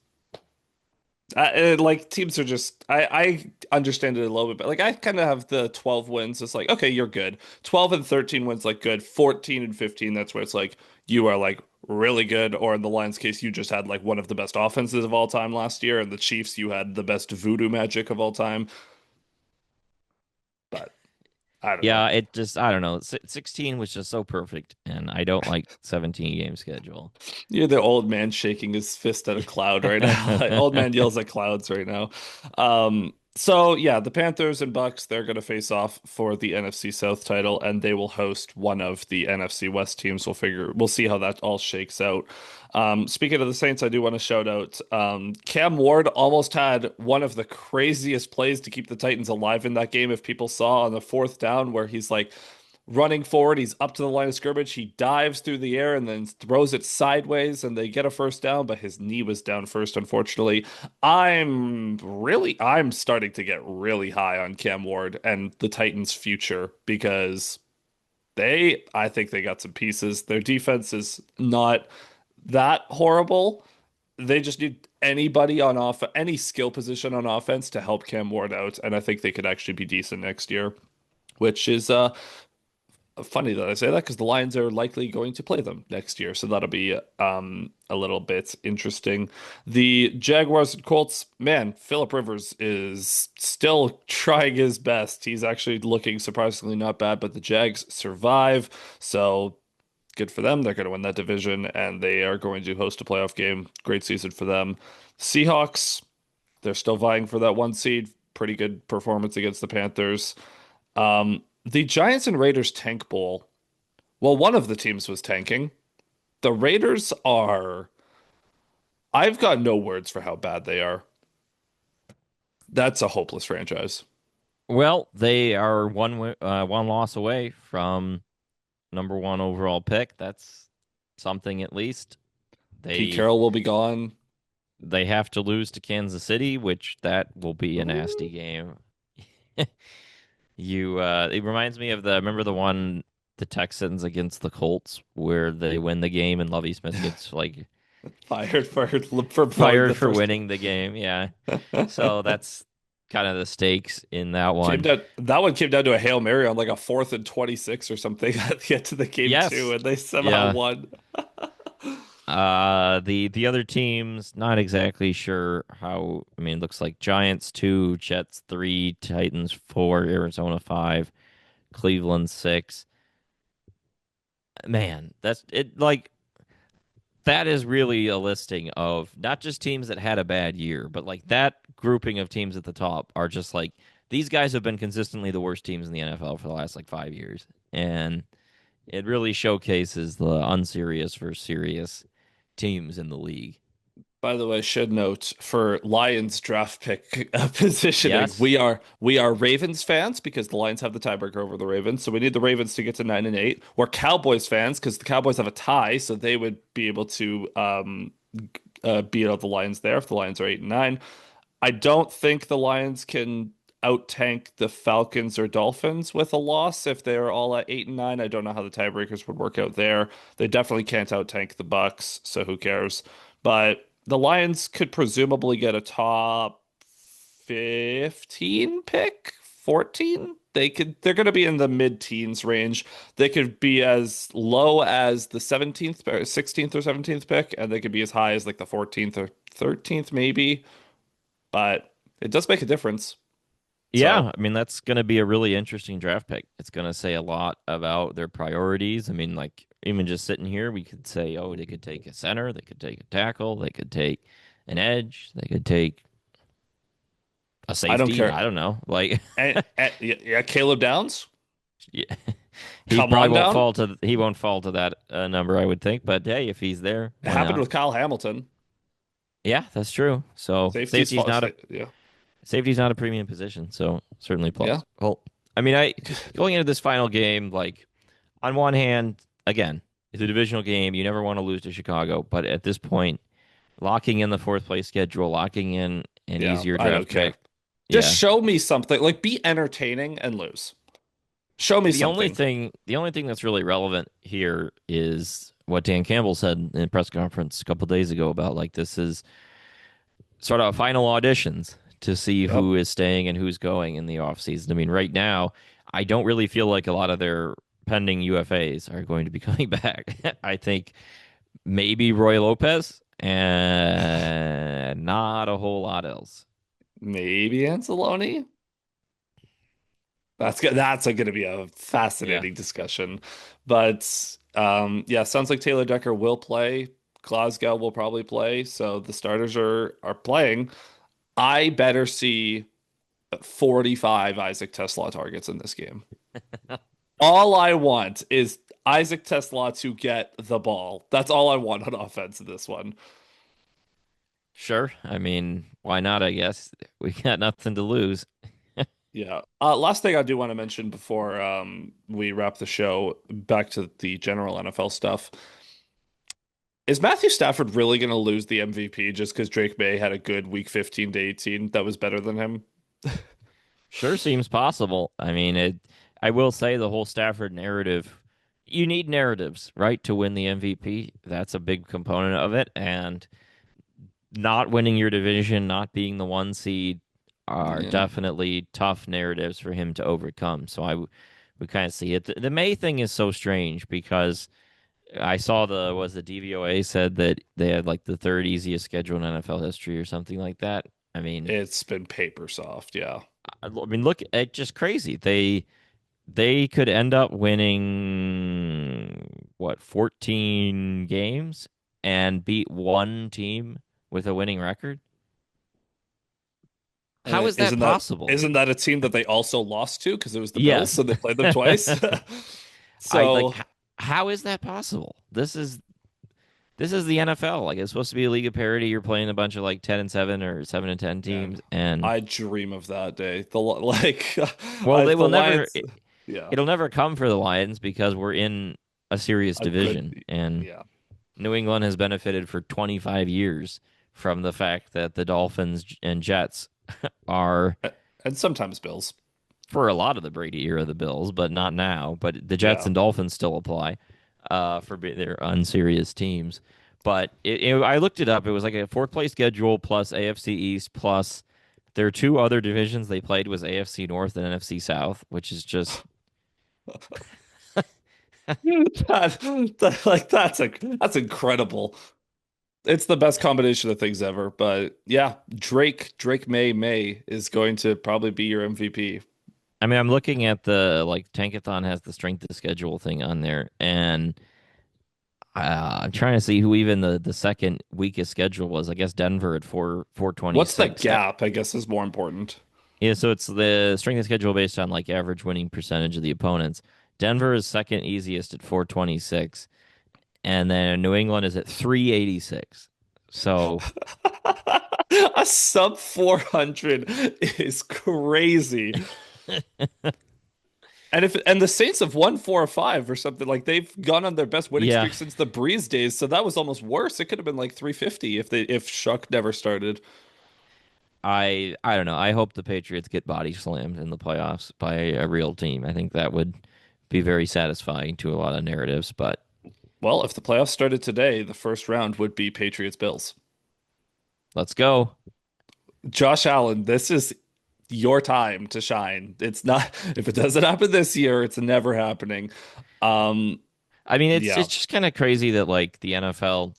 like teams are just I understand it a little bit, but like I kind of have the 12 wins. It's like okay, you're good. 12 and 13 wins like good. 14 and 15, that's where it's like you are like really good. Or in the Lions case, you just had like one of the best offenses of all time last year, and the Chiefs, you had the best voodoo magic of all time. But I don't know. Yeah, it just I don't know. 16 was just so perfect and I don't like 17 game schedule. You're the old man shaking his fist at a cloud right now. Like, old man yells at clouds right now. So yeah, the Panthers and Bucks, they're going to face off for the NFC South title, and they will host one of the NFC West teams. We'll see how that all shakes out. Speaking of the Saints, I do want to shout out Cam Ward almost had one of the craziest plays to keep the Titans alive in that game. If people saw on the fourth down where he's like running forward. He's up to the line of scrimmage. He dives through the air and then throws it sideways, and they get a first down, but his knee was down first, unfortunately. I'm starting to get really high on Cam Ward and the Titans' future because I think they got some pieces. Their defense is not that horrible. They just need anybody on off any skill position on offense to help Cam Ward out, and I think they could actually be decent next year, which is funny that I say that because the Lions are likely going to play them next year, so that'll be a little bit interesting. The Jaguars and Colts, man, Philip Rivers is still trying his best. He's actually looking surprisingly not bad, but the Jags survive, so good for them. They're going to win that division, and they are going to host a playoff game. Great season for them. Seahawks, they're still vying for that one seed. Pretty good performance against the Panthers. The Giants and Raiders tank bowl. Well, one of the teams was tanking. The Raiders are. I've got no words for how bad they are. That's a hopeless franchise. Well, they are one loss away from number one overall pick. That's something at least. Pete They Carroll will be gone. they have to lose to Kansas City, which that will be a nasty Ooh. game. It reminds me of the one the Texans against the Colts where they win the game and Lovie Smith gets like Fired for blowing the fired for first. winning the game. Yeah. So that's kind of the stakes in that Came one. down. That one came down to a Hail Mary on like a 4th and 26 or something at the end of the game too, Yes. and they somehow Yeah. won. The other teams, not exactly sure how. I mean, it looks like Giants 2, Jets 3, Titans 4, Arizona 5, Cleveland 6. Man, that's it. Like that is really a listing of not just teams that had a bad year, but like that grouping of teams at the top are just like these guys have been consistently the worst teams in the NFL for the last like 5 years, and it really showcases the unserious versus serious teams in the league. By the way, should note for Lions draft pick positioning, Yes. we are Ravens fans because the Lions have the tiebreaker over the Ravens, so we need the Ravens to get to 9-8. We're Cowboys fans because the Cowboys have a tie, so they would be able to beat out the Lions there if the Lions are 8-9. I don't think the Lions can out tank the Falcons or Dolphins with a loss if they're all at 8-9. I don't know how the tiebreakers would work out there. They definitely can't out tank the Bucks, so who cares? But the Lions could presumably get a top 15 pick, 14. They're going to be in the mid-teens range. They could be as low as the 17th or 16th or 17th pick, and they could be as high as like the 14th or 13th maybe, but it does make a difference. Yeah, So I mean that's going to be a really interesting draft pick. It's going to say a lot about their priorities. I mean, like even just sitting here, we could say, oh, they could take a center, they could take a tackle, they could take an edge, they could take a I don't safety. care. I don't know. Like, Yeah, yeah, Caleb Downs, yeah, he come probably on won't down. fall to that number, I would think. But hey, if he's there, It why happened not? with Kyle Hamilton. Yeah, that's true. So Safety's fault. Yeah, safety's not a premium position, so certainly yeah. plus. Well, I mean, I going into this final game, like on one hand, again, it's a divisional game. You never want to lose to Chicago, but at this point, locking in the fourth place schedule, locking in an Yeah, easier I don't draft care. pick. Just Yeah. show me something. Like be entertaining and lose. Show me something. The only thing that's really relevant here is what Dan Campbell said in a press conference a couple days ago about like this is sort of final auditions to see Yep. who is staying and who's going in the offseason. I mean, right now, I don't really feel like a lot of their pending UFAs are going to be coming back. I think maybe Roy Lopez and not a whole lot else. Maybe Anzalone. That's good. That's going to be a Yeah. fascinating discussion. But yeah, sounds like Taylor Decker will play. Glasgow will probably play. So the starters are playing. I better see 45 Isaac Tesla targets in this game. All I want is Isaac Tesla to get the ball. That's all I want on offense in this one. Sure. I mean, why not, I guess. We got nothing to lose. Yeah. Last thing I do want to mention before we wrap the show, back to the general NFL stuff. Is Matthew Stafford really going to lose the MVP just because Drake May had a good week 15 to 18 that was better than him? Sure seems possible. I mean, I will say the whole Stafford narrative, you need narratives, right, to win the MVP. That's a big component of it. And not winning your division, not being the one seed are Yeah. definitely tough narratives for him to overcome. So we kind of see it. The May thing is so strange because I saw the DVOA said that they had like the third easiest schedule in NFL history or something like that. I mean, It's been paper soft. Yeah. I mean, look, it's just crazy. They could end up winning what 14 games and beat one team with a winning record. How is that Isn't that possible? isn't that a team that they also lost to because it was the Bills, Yes. so they played them twice? I like So how is that possible? This is the NFL. Like it's supposed to be a league of parity. You're playing a bunch of like 10 and 7 or 7 and 10 man, teams and I dream of that day. Like well, I they the will never Lions, yeah. it'll never come for the Lions because we're in a serious A good division and yeah. New England has benefited for 25 years from the fact that the Dolphins and Jets are, And sometimes Bills. for a lot of the Brady era, the Bills, but not now. But the Jets Yeah. and Dolphins still apply for their unserious teams. But I looked it up. It was like a fourth place schedule plus AFC East plus their two other divisions they played was AFC North and NFC South, which is just Like that's incredible. It's the best combination of things ever. But yeah, Drake May is going to probably be your MVP. I mean, I'm looking at the like Tankathon has the strength of schedule thing on there, and I'm trying to see who even the second weakest schedule was. I guess Denver at four twenty What's the six. gap, I guess, is more important. Yeah, so it's the strength of schedule based on like average winning percentage of the opponents. Denver is second easiest at 426, and then New England is at 386. So A sub 400 is crazy. And the Saints have won 4 or 5 or something. Like they've gone on their best winning yeah, streak since the Breeze days. So that was almost worse. It could have been like 350 if Shuck never started. I don't know. I hope the Patriots get body slammed in the playoffs by a real team. I think that would be very satisfying to a lot of narratives, but Well, if the playoffs started today, the first round would be Patriots Bills. let's go. Josh Allen, this is your time to shine. It's not if it doesn't happen this year, it's never happening. Um, I mean, yeah. it's just kind of crazy that like the NFL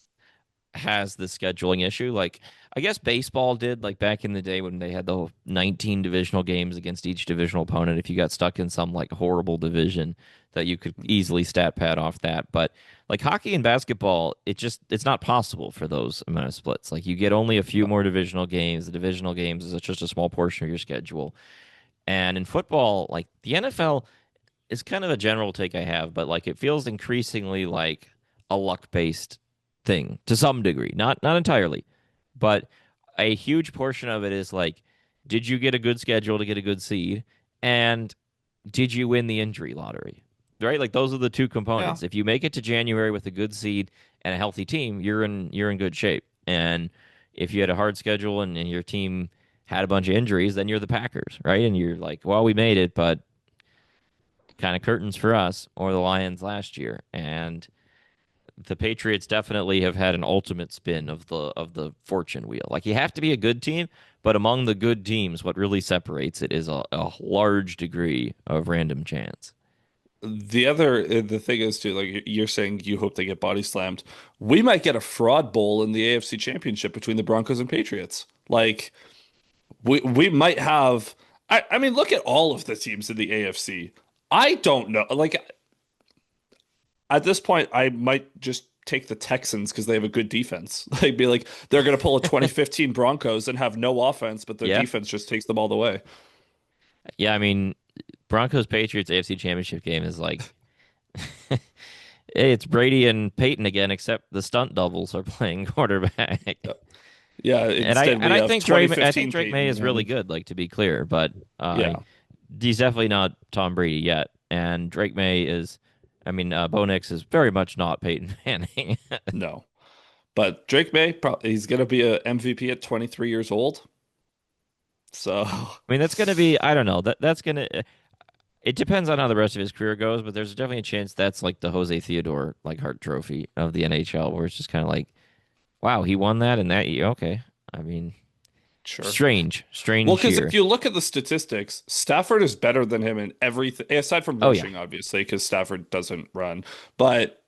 has the scheduling issue. Like, I guess baseball did, like back in the day when they had the 19 divisional games against each divisional opponent. If you got stuck in some like horrible division, that you could easily stat pad off that. But like hockey and basketball, it's not possible for those amount of splits. Like you get only a few more divisional games. The divisional games is just a small portion of your schedule. And in football, like the NFL is kind of a general take I have, but like it feels increasingly like a luck based thing to some degree, not entirely, but a huge portion of it is like, did you get a good schedule to get a good seed, and did you win the injury lottery? Right, like those are the two Yeah. components. If you make it to January with a good seed and a healthy team, you're in good shape. And if you had a hard schedule and your team had a bunch of injuries, then you're the Packers, right? And you're like, well, we made it, but kind of curtains for us, or the Lions last year. And the Patriots definitely have had an ultimate spin of the fortune wheel. Like you have to be a good team, but among the good teams, what really separates it is a large degree of random chance. The thing is too, like you're saying you hope they get body slammed. We might get a fraud bowl in the AFC Championship between the Broncos and Patriots. Like we might have I mean look at all of the teams in the AFC. I don't know. Like at this point I might just take the Texans because they have a good defense. Like be like they're gonna pull a 2015 Broncos and have no offense, but their Yeah, defense just takes them all the way. yeah. I mean, Broncos Patriots AFC Championship game is like it's Brady and Peyton again, except the stunt doubles are playing quarterback. Yeah, And I instead and we I have think I think 2015 Drake May Peyton is really and good, like to be clear, but yeah. he's definitely not Tom Brady yet. And Drake May is, I mean, Bo Nix is very much not Peyton Manning. No. But Drake May, he's going to be a MVP at 23 years old. So, I mean, that's going to be, I don't know, that's going to, it depends on how the rest of his career goes, but there's definitely a chance that's like the Jose Theodore like Hart Trophy of the NHL, where it's just kind of like, wow, he won that in that year. Okay, I mean, sure. Well, strange because if year. you look at the statistics, Stafford is better than him in everything, aside from Oh yeah, rushing, obviously, because Stafford doesn't run. But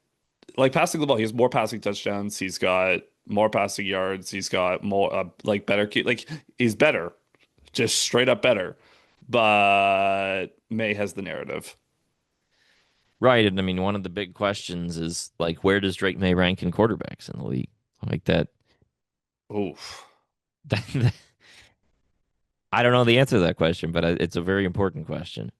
like passing the ball, he has more passing touchdowns. He's got more passing yards. He's got more, like better, like he's better, just straight up better. But May has the narrative. right. And I mean, one of the big questions is like, where does Drake May rank in quarterbacks in the league? Like that, Oof. that I don't know the answer to that question, but it's a very important question.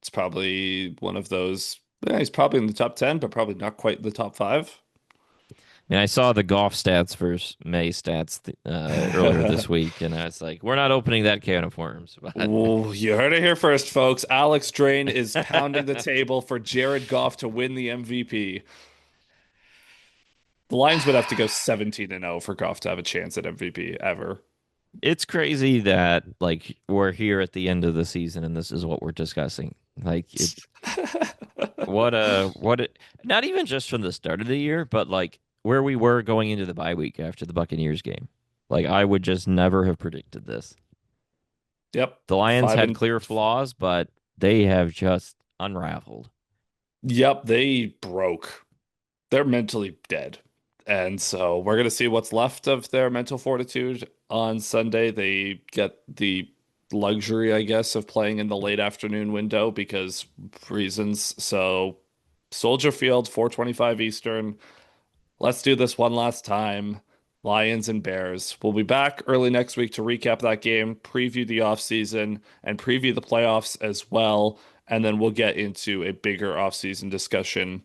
It's probably one of those. Yeah, he's probably in the top 10, but probably not quite the top five. I mean, I saw the golf stats versus May stats earlier this week, and I was like, we're not opening that can of worms. But Ooh, you heard it here first, folks. Alex Drain is pounding the table for Jared Goff to win the MVP. The Lions would have to go 17 and 0 for Goff to have a chance at MVP ever. it's crazy that like we're here at the end of the season, and this is what we're discussing. Like it, not even just from the start of the year, but like where we were going into the bye week after the Buccaneers game. Like I would just never have predicted this. Yep. The Lions Five had and clear flaws, but they have just unraveled. yep, they broke. They're mentally dead. And so we're going to see what's left of their mental fortitude on Sunday. They get the luxury, I guess, of playing in the late afternoon window because reasons. So Soldier Field, 4:25 Eastern. Let's do this one last time. Lions and Bears. We'll be back early next week to recap that game, preview the offseason, and preview the playoffs as well. And then we'll get into a bigger offseason discussion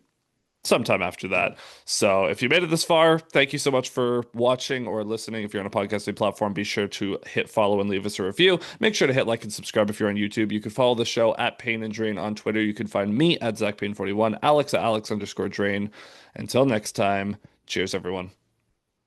sometime after that. So if you made it this far, thank you so much for watching or listening. If you're on a podcasting platform, be sure to hit follow and leave us a review. Make sure to hit like and subscribe if you're on YouTube. You can follow the show at Payne and Drain on Twitter. You can find me at ZachPayne41, Alex at Alex_Drain. Until next time, cheers, everyone.